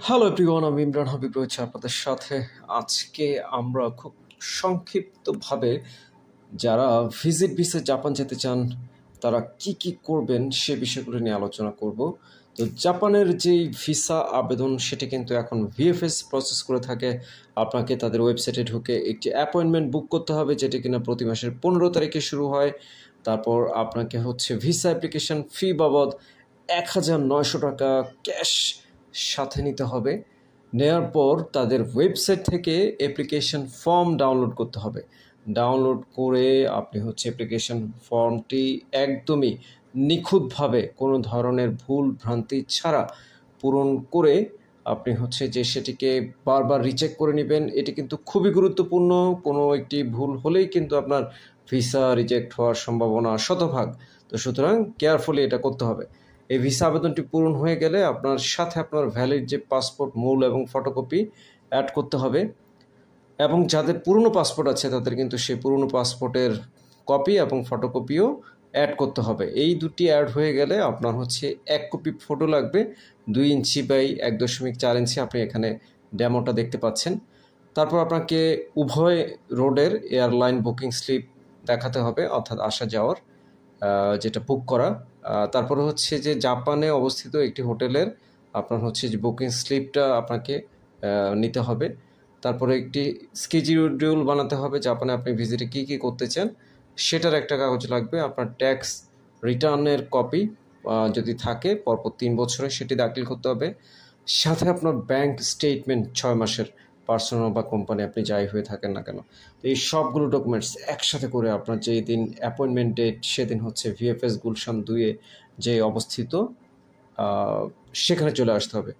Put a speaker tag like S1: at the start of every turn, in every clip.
S1: Hello everyone, আমি ইমরান হাবিব রয়েছে আপনাদের সাথে। আজকে আমরা খুব সংক্ষিপ্তভাবে যারা ভিজিট ভিসা জাপান যেতে চান তারা কি কি করবেন সে বিষয়গুলো নিয়ে আলোচনা করব। তো জাপানের যেই ভিসা আবেদন সেটি কিন্তু এখন ভিএফএস প্রসেস করে থাকে। আপনাকে তাদের ওয়েবসাইটে ঢুকে একটি অ্যাপয়েন্টমেন্ট বুক করতে হবে, যেটি কিনা প্রতি মাসের 15 তারিখে শুরু হয়। তারপর আপনাকে ভিসা অ্যাপ্লিকেশন ফি বাবদ 1900 টাকা ক্যাশ সাথে নিতে হবে। নেওয়ার পর তাদের ওয়েবসাইট থেকে অ্যাপ্লিকেশন ফর্ম ডাউনলোড করতে হবে। ডাউনলোড করে আপনি অ্যাপ্লিকেশন ফর্মটি একদমই নিখুঁতভাবে কোনো ধরনের ভুল ভ্রান্তি ছাড়া পূরণ করে আপনি সেটিকে বারবার রিচেক করে নেবেন। এটি কিন্তু খুবই গুরুত্বপূর্ণ। কোনো একটি ভুল হলেই কিন্তু আপনার ভিসা রিজেক্ট হওয়ার সম্ভাবনা শতভাগ। তো সুতরাং কেয়ারফুলি এটা করতে হবে। এই ভিসা আবেদনটি পূরণ হয়ে গেলে আপনার সাথে আপনার ভ্যালিড যে পাসপোর্ট মূল এবং ফটোকপি অ্যাড করতে হবে, এবং যাদের পুরনো পাসপোর্ট আছে তাদের কিন্তু সেই পুরনো পাসপোর্টের কপি এবং ফটোকপিও অ্যাড করতে হবে। এই দুটি অ্যাড হয়ে গেলে আপনার 1 কপি ফটো লাগবে, 2 ইঞ্চি বাই 1.4 ইঞ্চি। আপনি এখানে ডেমোটা দেখতে পাচ্ছেন। তারপর আপনাকে উভয় রোডের এয়ারলাইন বুকিং স্লিপ দেখাতে হবে, অর্থাৎ আসা যাওয়ার যেটা বুক করা। তারপরে যে জাপানে অবস্থিত একটি হোটেলের আপনার যে বুকিং স্লিপটা আপনাকে নিতে হবে। তারপরে একটি স্কেডিউল বানাতে হবে, জাপানে আপনি ভিজিটে কী কী করতে চান সেটার একটা কাগজ লাগবে। আপনার ট্যাক্স রিটার্নের কপি যদি থাকে পরপর 3 বছরে সেটি দাখিল করতে হবে। সাথে আপনার ব্যাংক স্টেটমেন্ট 6 মাসের, পার্সোনাল বা কোম্পানি আপনি যাই হয়ে থাকেন না কেন। তো এই সবগুলো ডকুমেন্টস একসাথে করে আপনার যেই দিন অ্যাপয়েন্টমেন্ট ডেট সেদিন ভিএফএস গুলশান 2-এ যে অবস্থিত সেখানে চলে আসতে হবে।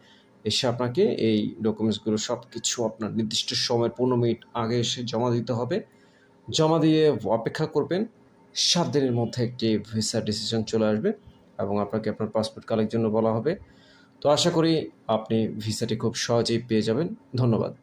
S1: এসে আপনাকে এই ডকুমেন্টসগুলো সব কিছু আপনার নির্দিষ্ট সময়ের 15 মিনিট আগে এসে জমা দিতে হবে। জমা দিয়ে অপেক্ষা করবেন। 7 দিনের মধ্যে একটি ভিসা ডিসিশন চলে আসবে এবং আপনাকে আপনার পাসপোর্ট কালেক্টের জন্য বলা হবে। তো আশা করি আপনি ভিসাটি খুব সহজেই পেয়ে যাবেন। ধন্যবাদ।